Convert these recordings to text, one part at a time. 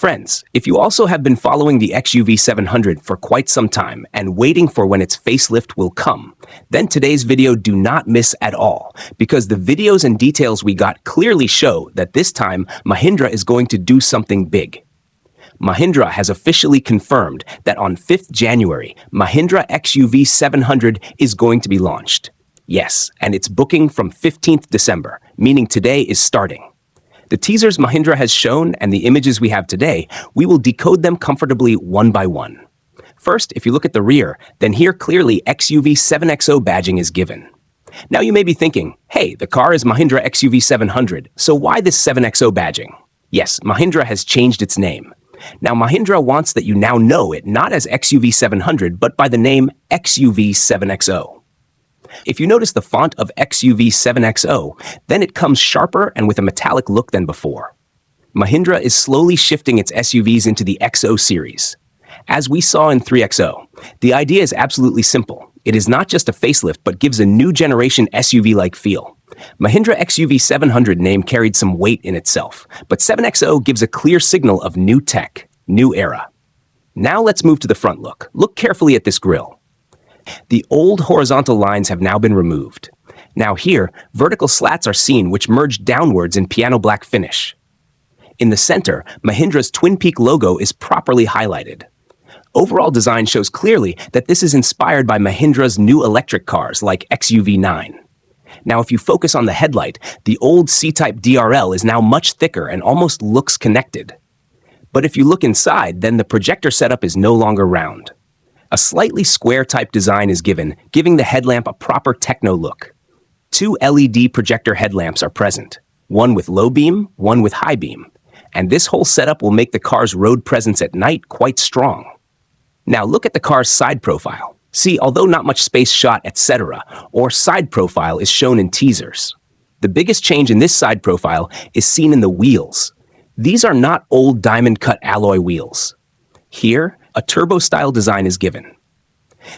Friends, if you also have been following the XUV 700 for quite some time and waiting for when its facelift will come, then today's video do not miss at all, because the videos and details we got clearly show that this time Mahindra is going to do something big. Mahindra has officially confirmed that on 5th January, Mahindra XUV 700 is going to be launched. Yes, and it's booking from 15th December, meaning today is starting. The teasers Mahindra has shown and the images we have today, we will decode them comfortably one by one. First, if you look at the rear, then here clearly XUV 7XO badging is given. Now you may be thinking, hey, the car is Mahindra XUV 700, so why this 7XO badging? Yes, Mahindra has changed its name. Now Mahindra wants that you now know it not as XUV 700, but by the name XUV 7XO. If you notice the font of XUV 7XO, then it comes sharper and with a metallic look than before. Mahindra is slowly shifting its SUVs into the XO series. As we saw in 3XO, the idea is absolutely simple. It is not just a facelift, but gives a new generation SUV-like feel. Mahindra XUV 700 name carried some weight in itself, but 7XO gives a clear signal of new tech, new era. Now let's move to the front look. Look carefully at this grille. The old horizontal lines have now been removed. Now here, vertical slats are seen which merge downwards in piano black finish. In the center, Mahindra's Twin Peak logo is properly highlighted. Overall design shows clearly that this is inspired by Mahindra's new electric cars like XUV 9. Now if you focus on the headlight, the old C-Type DRL is now much thicker and almost looks connected. But if you look inside, then the projector setup is no longer round. A slightly square-type design is given, giving the headlamp a proper techno look. 2 LED projector headlamps are present, one with low beam, one with high beam, and this whole setup will make the car's road presence at night quite strong. Now look at the car's side profile. See, although not much space shot, etc., or side profile is shown in teasers. The biggest change in this side profile is seen in the wheels. These are not old diamond-cut alloy wheels. Here, a turbo-style design is given.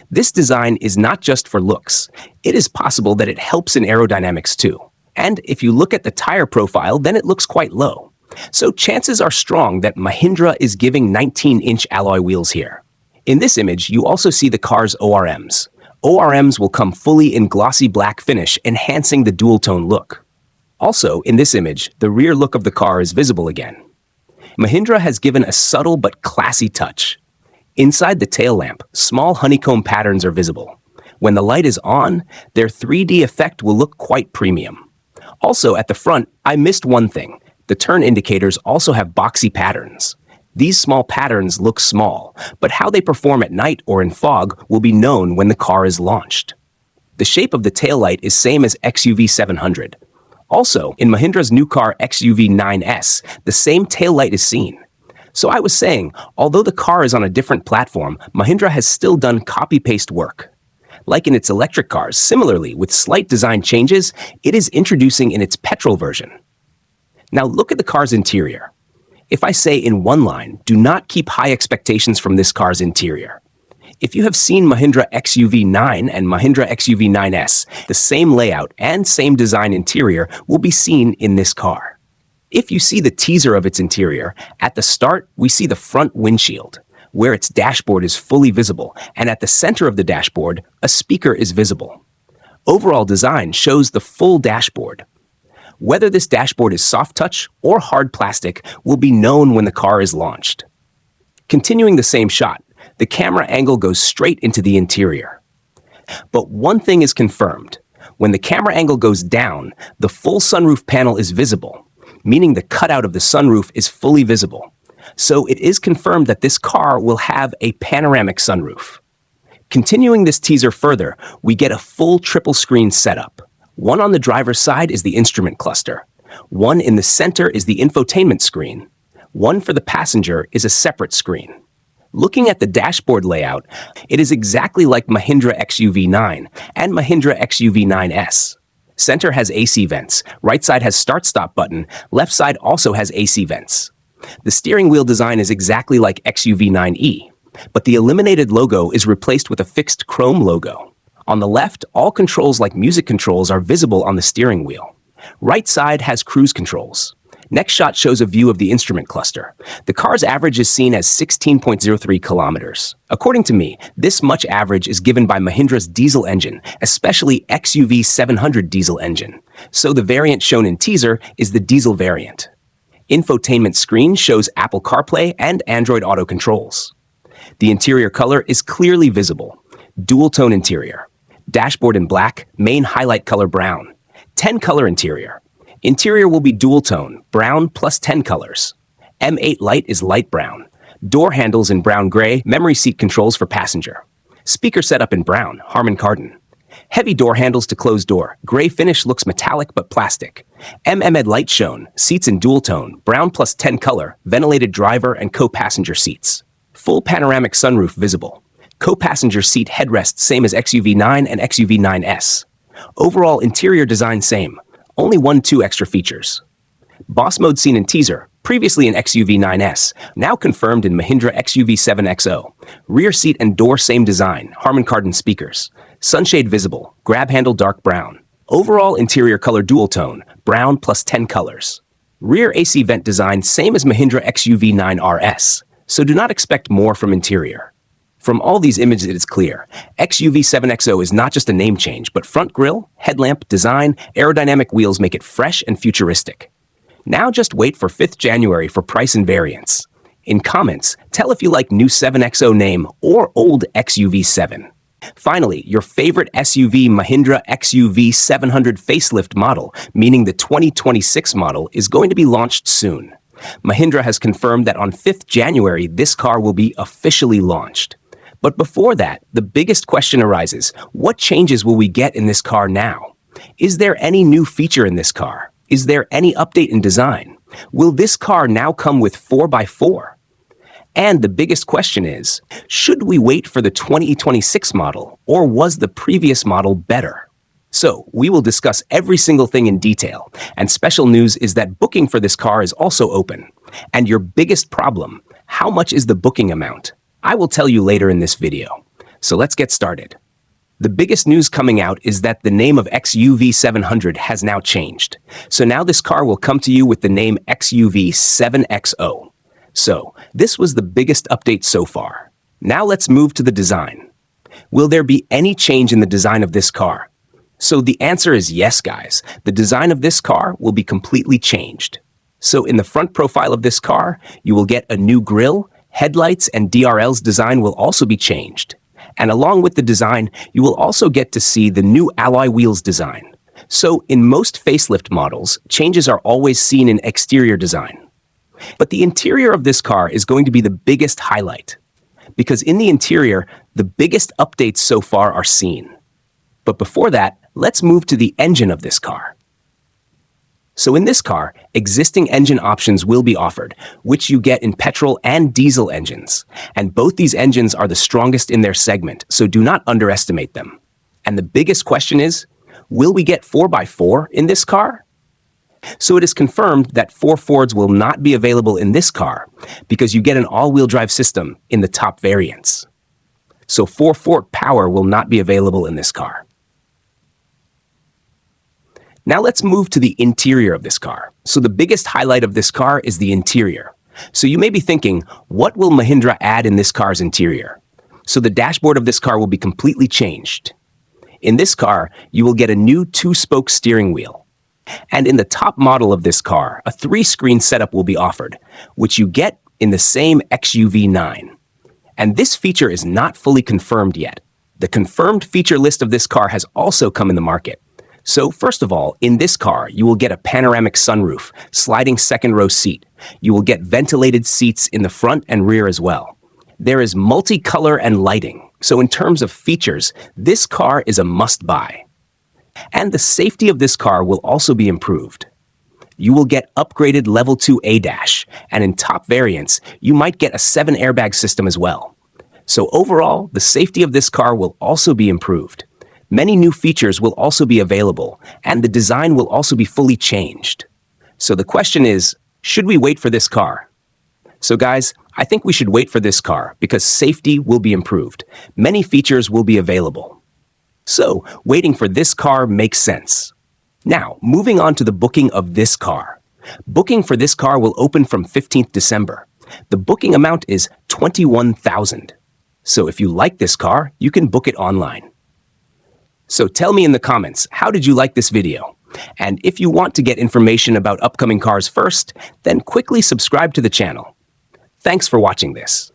This design is not just for looks. It is possible that it helps in aerodynamics too. And if you look at the tire profile, then it looks quite low. So chances are strong that Mahindra is giving 19-inch alloy wheels here. In this image, you also see the car's ORMs. ORMs will come fully in glossy black finish, enhancing the dual-tone look. Also, in this image, the rear look of the car is visible again. Mahindra has given a subtle but classy touch. Inside the tail lamp, small honeycomb patterns are visible. When the light is on, their 3D effect will look quite premium. Also, at the front, I missed one thing. The turn indicators also have boxy patterns. These small patterns look small, but how they perform at night or in fog will be known when the car is launched. The shape of the taillight is same as XUV 700. Also, in Mahindra's new car XUV 9S, the same taillight is seen. So I was saying, although the car is on a different platform, Mahindra has still done copy-paste work. Like in its electric cars, similarly, with slight design changes, it is introducing in its petrol version. Now look at the car's interior. If I say in one line, do not keep high expectations from this car's interior. If you have seen Mahindra XUV 9 and Mahindra XUV 9S, the same layout and same design interior will be seen in this car. If you see the teaser of its interior, at the start, we see the front windshield, where its dashboard is fully visible, and at the center of the dashboard, a speaker is visible. Overall design shows the full dashboard. Whether this dashboard is soft touch or hard plastic will be known when the car is launched. Continuing the same shot, the camera angle goes straight into the interior. But one thing is confirmed. When the camera angle goes down, the full sunroof panel is visible, meaning the cutout of the sunroof is fully visible. So it is confirmed that this car will have a panoramic sunroof. Continuing this teaser further, we get a full triple screen setup. One on the driver's side is the instrument cluster. One in the center is the infotainment screen. One for the passenger is a separate screen. Looking at the dashboard layout, it is exactly like Mahindra XUV 9 and Mahindra XUV 9S. Center has AC vents, right side has start-stop button, left side also has AC vents. The steering wheel design is exactly like XUV 9e, but the eliminated logo is replaced with a fixed chrome logo. On the left, all controls like music controls are visible on the steering wheel. Right side has cruise controls. Next shot shows a view of the instrument cluster. The car's average is seen as 16.03 kilometers. According to me, this much average is given by Mahindra's diesel engine, especially XUV 700 diesel engine. So the variant shown in teaser is the diesel variant. Infotainment screen shows Apple CarPlay and Android Auto controls. The interior color is clearly visible. Dual-tone interior. Dashboard in black, main highlight color brown. 10-color interior. Interior will be dual-tone, brown plus 10 colors. M8 Lite is light brown. Door handles in brown gray, memory seat controls for passenger. Speaker setup in brown, Harman Kardon. Heavy door handles to close door, gray finish looks metallic but plastic. M-Ed light shown, seats in dual-tone, brown plus 10 color, ventilated driver and co-passenger seats. Full panoramic sunroof visible. Co-passenger seat headrest same as XUV 9 and XUV 9S. Overall interior design same. Only 1-2 extra features. Boss mode seen in teaser, previously in XUV 9S, now confirmed in Mahindra XUV 7XO. Rear seat and door same design, Harman Kardon speakers. Sunshade visible, grab handle dark brown. Overall interior color dual tone, brown plus 10 colors. Rear AC vent design same as Mahindra XUV 9RS, so do not expect more from interior. From all these images it is clear, XUV 7XO is not just a name change, but front grille, headlamp, design, aerodynamic wheels make it fresh and futuristic. Now just wait for 5th January for price and variants. In comments, tell if you like new 7XO name or old XUV 7. Finally, your favorite SUV Mahindra XUV 700 facelift model, meaning the 2026 model, is going to be launched soon. Mahindra has confirmed that on 5th January this car will be officially launched. But before that, the biggest question arises, what changes will we get in this car now? Is there any new feature in this car? Is there any update in design? Will this car now come with 4x4? And the biggest question is, should we wait for the 2026 model, or was the previous model better? So, we will discuss every single thing in detail, and special news is that booking for this car is also open. And your biggest problem, how much is the booking amount? I will tell you later in this video. So let's get started. The biggest news coming out is that the name of XUV 700 has now changed. So now this car will come to you with the name XUV 7XO. So this was the biggest update so far. Now let's move to the design. Will there be any change in the design of this car? So the answer is yes, guys. The design of this car will be completely changed. So in the front profile of this car, you will get a new grille. Headlights and DRL's design will also be changed. And along with the design, you will also get to see the new alloy wheels design. So in most facelift models, changes are always seen in exterior design. But the interior of this car is going to be the biggest highlight. Because in the interior, the biggest updates so far are seen. But before that, let's move to the engine of this car. So in this car, existing engine options will be offered, which you get in petrol and diesel engines. And both these engines are the strongest in their segment, so do not underestimate them. And the biggest question is, will we get 4x4 in this car? So it is confirmed that 4 Fords will not be available in this car because you get an all-wheel drive system in the top variants. So 4 Ford power will not be available in this car. Now let's move to the interior of this car. So the biggest highlight of this car is the interior. So you may be thinking, what will Mahindra add in this car's interior? So the dashboard of this car will be completely changed. In this car, you will get a new 2-spoke steering wheel. And in the top model of this car, a 3-screen setup will be offered, which you get in the same XUV 9. And this feature is not fully confirmed yet. The confirmed feature list of this car has also come in the market. So first of all, in this car, you will get a panoramic sunroof, sliding second-row seat. You will get ventilated seats in the front and rear as well. There is multicolor and lighting, so in terms of features, this car is a must-buy. And the safety of this car will also be improved. You will get upgraded Level 2 ADAS, and in top variants, you might get a 7-airbag system as well. So overall, the safety of this car will also be improved. Many new features will also be available, and the design will also be fully changed. So the question is, should we wait for this car? So guys, I think we should wait for this car because safety will be improved. Many features will be available. So, waiting for this car makes sense. Now, moving on to the booking of this car. Booking for this car will open from 15th December. The booking amount is $21,000. So if you like this car, you can book it online. So tell me in the comments, how did you like this video? And if you want to get information about upcoming cars first, then quickly subscribe to the channel. Thanks for watching this.